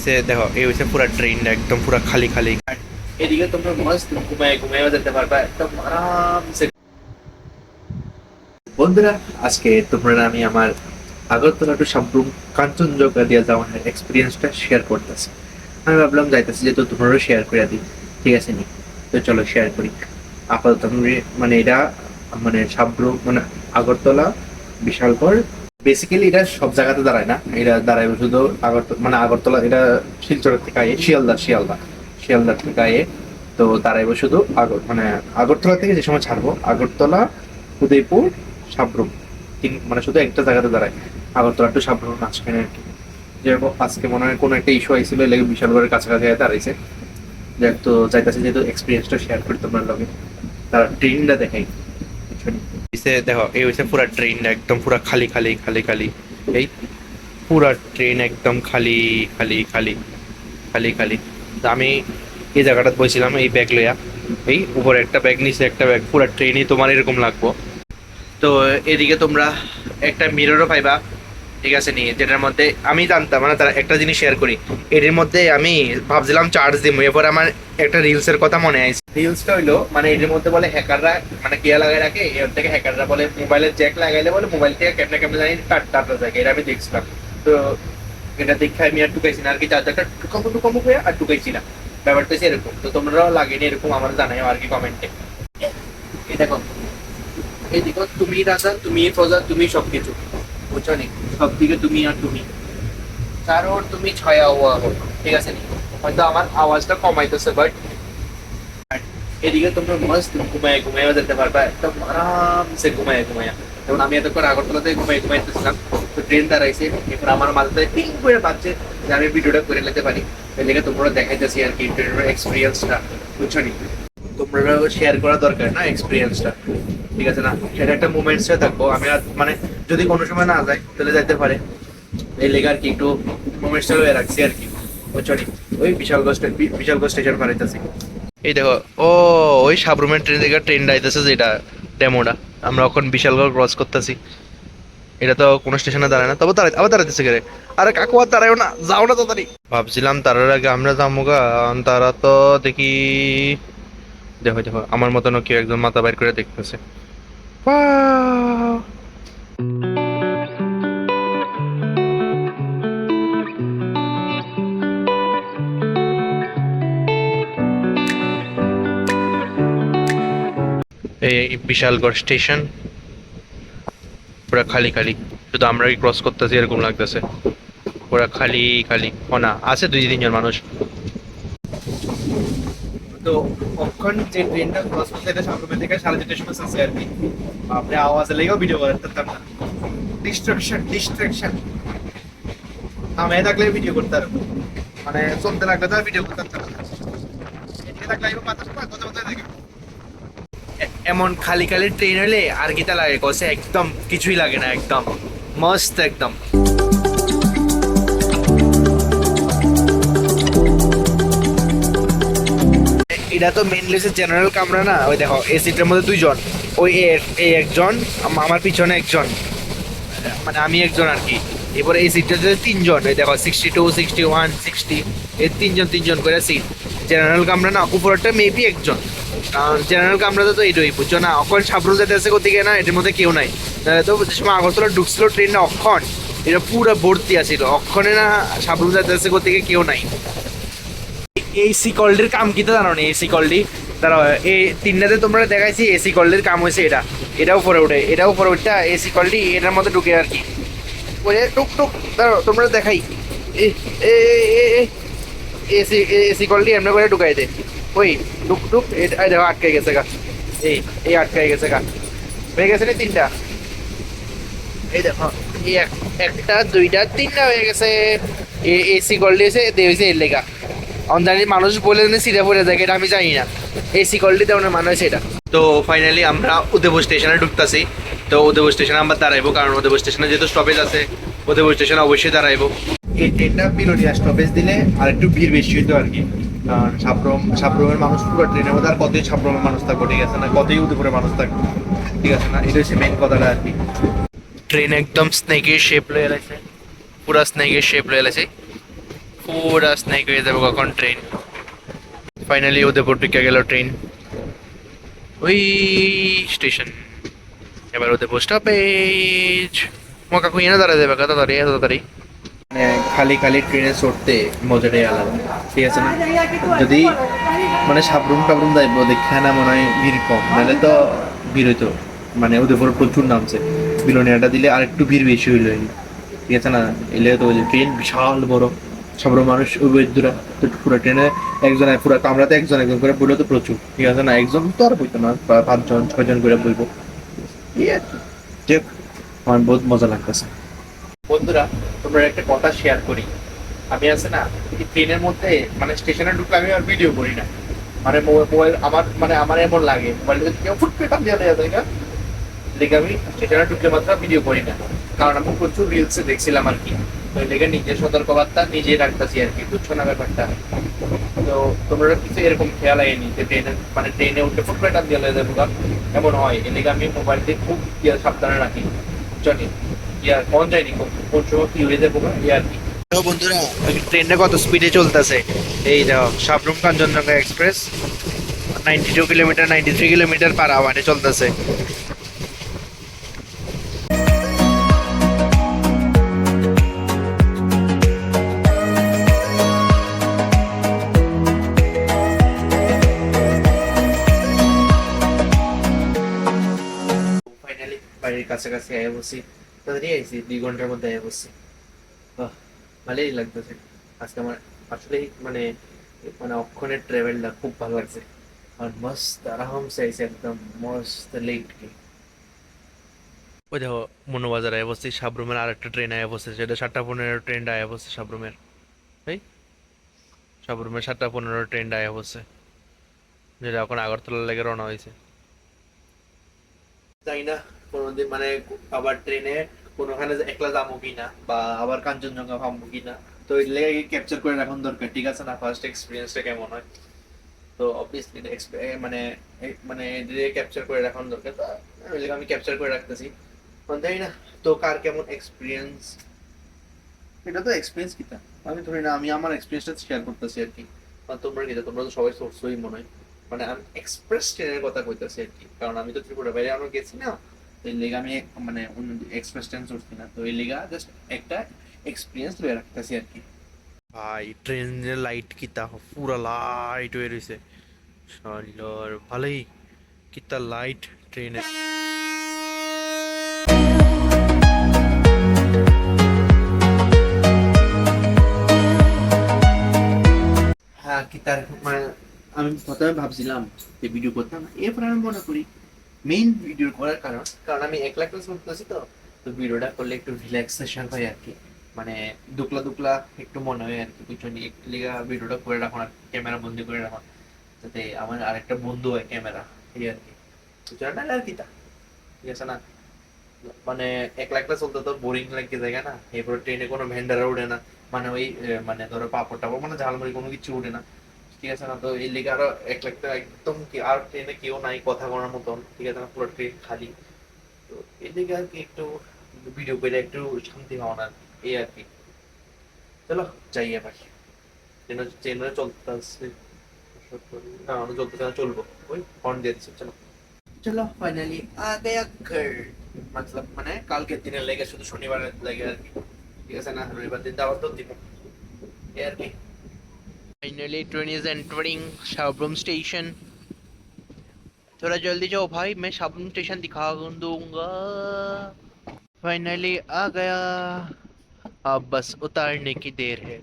সে দেখো এই হচ্ছে পুরো ট্রেনটা একদম পুরো খালি খালি। এদিকে তোমরা মস্ত ঘুমায় ঘুমায় যেতে পারবা একদম আরামসে। বন্ধুরা, আজকে তোমরা আমি আমার আগরতলা টু সাবরুম কাঞ্চনজঙ্ঘা দিয়ে যাওয়ার এক্সপিরিয়েন্সটা শেয়ার করতেছি। আমি ভাবলাম যাইতেছি যেহেতু তোমরাও শেয়ার করে দিই, ঠিক আছে নি? তো চলো শেয়ার করি। আপাতত মানে এটা মানে সাবরুম মানে আগরতলা বিশালগড়, বেসিক্যালি এটা সব জায়গাতে দাঁড়ায় না, এটা দাঁড়ায় শুধু আগরতলা মানে আগরতলা, এটা শিলচরের থেকে আয়ে শিয়ালদার থেকে আয়ে। তো দাঁড়াইব শুধু মানে আগরতলা থেকে যে সময় ছাড়বো আগরতলা, উদয়পুর, সাবরুম, তিন মানে শুধু একটা জায়গাতে দাঁড়ায়, আগরতলা টু সাবরুম মাঝখানে আর কি। যেরকম আজকে মনে হয় কোনো একটা ইস্যু আইছিল, এলাকা বিশালগড়ের কাছাকাছি দাঁড়াইছে। যাক, তো চাইতেছে যেহেতু এক্সপিরিয়েন্সটা শেয়ার করি তোমার লগে, তারা ট্রেনটা দেখাই। দেখো এই হচ্ছে পুরা ট্রেনটা একদম পুরা খালি খালি খালি খালি। এই পুরা ট্রেন একদম খালি খালি খালি খালি খালি। তো আমি এই জায়গাটা বসছিলাম এই ব্যাগ লইয়া, এই উপরে একটা ব্যাগ নিচে একটা ব্যাগ, পুরা ট্রেনই তোমার এরকম লাগবো। তো এদিকে তোমরা একটা মিররও পাইবা, ঠিক আছে নি, যেটার মধ্যে আমি জানতাম মানে তারা একটা জিনিস শেয়ার করি, এর মধ্যে আমি ভাবছিলাম চার্জ দিব, এরপর আমার একটা রিলস এর কথা মনে আছে। রিলসটা হইলো মানে এর মধ্যে বলে হ্যাকাররা মানে কিয়া লাগাই রাখে, এর থেকে হ্যাকাররা বলে মোবাইলের জ্যাক লাগাইলে বলে মোবাইল থেকে কেমনে কেমনে জানি কাটা যায়, এটা আমি দেখছিলাম। তো এটা দেখে আমি আর টুকাইছি না আর কি, চার্জারটা টুকামো হয়ে আর টুকাইছি না, ব্যাপারটা হচ্ছে এরকম। তো তোমরাও লাগেনি এরকম আমার জানাই আর কি কমেন্টে। এই দেখো, এই দেখো, তুমি রাজা, তুমি ফজা, তুমি সবকিছু, বুঝছো নি? সব দিকে তুমি আর তুমি, চার ওর তুমি ছয় হওয়া হো, ঠিক আছে নি? হয়তো আমার আওয়াজটা কমাইতেছে, বাট এদিকে তোমরা মস্ত ঘুমায় ঘুমায় যেতে পারবা একদম আরামসে ঘুমায় ঘুমায়। যেমন আমি এতক্ষণ আগরতলাতে ঘুমাইতেছিলাম, তো ট্রেন দাঁড়াইছে, এরপর আমার মাথাতে টিং করে ভাবছে যে আমি ভিডিওটা করে নিতে পারি, এদিকে তোমরা দেখাইতেছি আর কি ট্রেনের এক্সপিরিয়েন্সটা, বুঝছো নি? তোমরাও শেয়ার করা দরকার না এক্সপিরিয়েন্সটা, ঠিক আছে না? সেটা একটা মুমেন্টসে থাকবো আমি, আর মানে যদি কোনো সময় না যায় তাহলে যাইতে পারে, এই লেগে আর কি একটু মোমেন্টসটা হয়ে রাখছি আর কি, বুঝছো নি? ওই বিশালগড় স্টেশন বানাইতেছি। এই দেখো, ও ওই সাবরুমের ট্রেন থেকে ট্রেনটা আইতেছে, যেটা ডেমোটা। আমরা এখন বিশালগড় ক্রস করতেছি। এটা তো কোনো স্টেশনে দাঁড়ায় না, তবে আবার দাঁড়াইতেছে গেলে। আরে কাকু আর দাঁড়ায়ও না, যাও না তাড়াতাড়ি। ভাবছিলাম তারার আগে আমরা যাবো গা, তারা তো দেখি, দেখো দেখো আমার মতনও কেউ একজন মাথা বাইর করে দেখতেছে। এই বিশালগড় স্টেশন পুরা খালি খালি, শুধু আমরাই ক্রস করতেছি এরকম লাগতেছে, পুরা খালি খালি। ও না, আছে দুই তিনজন মানুষ। তো কখন যে ট্রেনটা ক্রস করতে, এটা সামনে থেকে 4:30 সময় আছে আর কি। আপনি আওয়াজে লেগেও ভিডিও করতাম না, ডিস্ট্রাকশন আমি থাকলে ভিডিও করতাম, মানে চলতে লাগলে তো আর ভিডিও করতাম না, এদিকে থাকলে আমি বাতাস কথা কথা দেখি। এমন খালি খালি ট্রেন হলে আর কিটা লাগে কসে, একদম কিছুই লাগে না, একদম মস্ত একদম। এটা তো মেইনলি হচ্ছে জেনারেল কামরা না, ওই দেখো এই সিটের মধ্যে দুইজন, ওই এই একজন, আমার পিছনে একজন, মানে আমি একজন আর কি। এরপরে এই সিটটাতে তিনজন, এই দেখো 62, 61, 60, এই তিনজন তিনজন করে সিট। জেনারেল কামরা না, উপরটা মেবি একজন, কারণ জেনারেল কামরাতে তো এইটাই, বুঝছো না? অক্ষণ সাবরুম যেতে আছে কোথেকে না, এটার মধ্যে কেউ নাই। তো যে সময় আগরতলা ঢুকছিল ট্রেনটা অক্ষণ, এটা পুরো ভর্তি আছিল, অক্ষণে না সাবরুম যেতে আছে কোথেকে কেউ নাই। এসি কল্ডির কাম কি তো জানো না? এসি কল্ডি তারা এই তিনটাতে তোমরা দেখাইছি, এসি কল্ডির কাম হয়েছে এটা, এটাও পরে ওঠে, এটাও পরে ওঠা এসি কল্ডি এটার মধ্যে ঢুকে আর কি। ওই টুক টুক দাঁড়ো তোমরা দেখাই, এসি এসি কল্ডি এমনি করে ঢুকাই দে, ওই টুক টুক, এই দেখো আটকাই গেছে গা, এই আটকাই গেছে গা, হয়ে গেছে না তিনটা, এই দেখো এই একটা দুইটা তিনটা হয়ে গেছে। এসি কল্ডি এসে হয়েছে এর লেগা অনজানি মানুষ বলে সিধা পড়ে যায়, এটা আমি জানি না, এসি কোয়ালিটি তেমন মানুষ এটা। তো ফাইনালি আমরা উদয়পুর স্টেশনে ঢুকতেছি। তো উদয়পুর স্টেশনে আমরা দাঁড়াইবো, কারণ উদয়পুর স্টেশনে যেহেতু স্টপেজ আছে, উদয়পুর স্টেশনে অবশ্যই দাঁড়াইবো। এই ট্রেনটা বিলোনিয়া স্টপেজ দিলে আর একটু ভিড় বেশি হইতো আর কি, কারণ সাবরুমের মানুষ পুরো ট্রেনের মধ্যে, আর কতই সাবরুমের মানুষ থাকবো, ঠিক আছে না? কতই উদয়পুরের মানুষ থাকবো, ঠিক আছে না? এটা হচ্ছে মেইন কথাটা আর কি। ট্রেন একদম স্নেকের শেপ লয়ে গেছে, পুরা স্নেকের শেপ লয়ে গেছে, পুরা স্নেক হয়ে যাবো কখন ট্রেন। ফাইনালি উদয়পুর ঢুকে গেল ট্রেন, ওই স্টেশন। এবার উদয়পুর স্টপেজ। মকা কুইয়া না দাঁড়ায় যাবে তাড়াতাড়ি এত তাড়াতাড়ি। মানে খালি খালি ট্রেনে চড়তে মজাটাই আলাদা, ঠিক আছে না? যদি মানে সাবরুম টাবরুম যাইব দেখা না মনে হয় ভিড় কম, নাহলে তো ভিড় হইতো। মানে উদয়পুর প্রচুর নামছে, বিলোনিয়াটা দিলে আরেকটু ভিড় বেশি হইলো, ঠিক আছে না? এলে তো ট্রেন বিশাল বড়, সব মানুষ ওই বৈদ্যুরা তো পুরো ট্রেনে একজন পুরো কামরাতে একজন একজন করে বইলো তো প্রচুর, ঠিক আছে না? একজন তো আর বইতো না, 5 জন 6 জন করে বইবো। এই আর কি। যে আমার বহুত মজা লাগতেছে। বন্ধুরা, তোমরা একটা কথা শেয়ার করি। আমি আছে না এই ট্রেনের মধ্যে মানে স্টেশনে ঢুকলে আমি আর ভিডিও করি না। মানে মোবাইল আমার মানে আমার এমন লাগে মোবাইলটা কেউ ফুট করে টান দিয়ে দেয় না, দেখে আমি স্টেশনে ঢুকলে মাত্র ভিডিও করি না। কারণ আমি প্রচুর রিলসে দেখছিলাম আর কি, তো লেগে নিজের সতর্কবার্তা নিজেই রাখতেছি আর কি, বুঝছো না ব্যাপারটা? তো তোমরা কিছু এরকম খেয়াল আইনি যে ট্রেনে মানে ট্রেনে উঠে ফুট করে টান দিয়ে দেবো, এমন হয় এর লেগে আমি মোবাইলটি খুব সাবধানে রাখি, জানি ইয়ার মন যায়নি কোন সময় কি হয়ে যাবো ইয়ার কি। তো বন্ধুরা, ট্রেনটা কত স্পিডে চলতেছে, এই যাও Sabroom Kanchenjunga express 92 kilometre 93 kilometre per আওয়ারে চলতেছে। ফাইনালি বাড়ির কাছাকাছি আয়া বসি, তাড়াতাড়ি আইসি 2 ঘন্টার মধ্যে আয়া বসি। ভালোই লাগতেছে আজকে আমার, আসলে মানে মানে অক্ষণের ট্রাভেলটা খুব ভালো লাগছে। আর মস্ত আরামসে আইসে একদম মস্ত লেট কে। ওই দেখো মনোবাজার আয়া বসছি, সাবরুমের আরেকটা ট্রেন আয়া বসছে, যেটা 7:15 ট্রেনটা আয়া বসছে সাবরুমের। এই সাবরুমের 7:15 ট্রেনটা আয়া বসছে, যেটা এখন আগরতলার লেগে রওনা হয়েছে। জানি না কোনোদিন মানে আবার ট্রেনে কোনোখানে একলা যাবো কিনা, বা আবার কাঞ্চনজঙ্ঘা ভাববো কিনা, তো এর লেগে ক্যাপচার করে রাখার দরকার, ঠিক আছে না? ফার্স্ট এক্সপিরিয়েন্সটা কেমন হয়, তো অবভিয়াসলি মানে মানে ক্যাপচার করে রাখার দরকার, তো ওই লেগে আমি ক্যাপচার করে রাখতেছি। জানি না তো কার কেমন এক্সপিরিয়েন্স, এটা তো এক্সপিরিয়েন্স কিটা আমি ধরি না, আমি আমার এক্সপিরিয়েন্সটা শেয়ার করতেছি আর কি। আর তোমরা কি, তোমরা তো সবাই সোর্সই মনে হয়। মানে আমি এক্সপ্রেস ট্রেনের কথা কইতাছি আর কি, কারণ আমি তো ত্রিপুরা বাইরে আমরা গেছি না, তো এই লেগে আমি মানে এক্সপ্রেস ট্রেন চড়ছি না, তো এই লেগা জাস্ট একটা এক্সপিরিয়েন্স লয়ে রাখতেছি আর কি। ভাই ট্রেনের লাইট কিতা পুরা লাইট হয়ে রয়েছে, শালার ভালোই কিতা লাইট ট্রেনে। হ্যাঁ কি তার মানে আমি প্রথমে ভাবছিলাম যে ভিডিও করতাম, এরপর আমি মনে করি মেইন ভিডিও করার কারণ, কারণ আমি একলা ক্লাস করতেছি, তো তো ভিডিওটা করলে একটু রিল্যাক্সেশন হয় আর কি, মানে দুকলা দুকলা একটু মনে হয় আর কি, পিছনে একটু লিগা ভিডিওটা করে রাখুন আর ক্যামেরা বন্দি করে রাখুন, যাতে আমার আরেকটা বন্ধু হয় ক্যামেরা, এই আর কি। বুঝলেন না আর কি তা, ঠিক আছে না? মানে একলা একলা চলতে তো বোরিং লাগে জায়গা না, এরপর ট্রেনে কোনো ভেন্ডারও উঠে না, মানে ওই মানে ধরো পাপড় টাপড় মানে ঝালমুড়ি কোনো কিছু উঠে না, ঠিক আছে না? তো এই লিগে আরো একলা একটা একদম কি আর ট্রেনে কেউ নাই কথা বলার মতন, ঠিক আছে না? পুরো ট্রেন খালি, তো এই দিকে আর কি একটু ভিডিও করে একটু শান্তি পাওয়া না, এই আর কি। চলো যাই এবার, ট্রেনে ট্রেনে চলতেছে না, চলতেছে না, চলবো ওই হর্ন দিয়ে দিচ্ছে, চলো। চলো ফাইনালি আ গয়া ঘর, मतलब মানে কালকের দিনের লেগে শুধু শনিবারের লেগে আর কি, ঠিক আছে না? রবিবার দিন দাওয়াত তো দিব, এই আর কি। Finally train is entering Sabroom station. थोड़ा जल्दी जाओ भाई, मैं शाबरूम स्टेशन दिखा दूंगा। फाइनली आ गया, अब बस उतारने की देर है।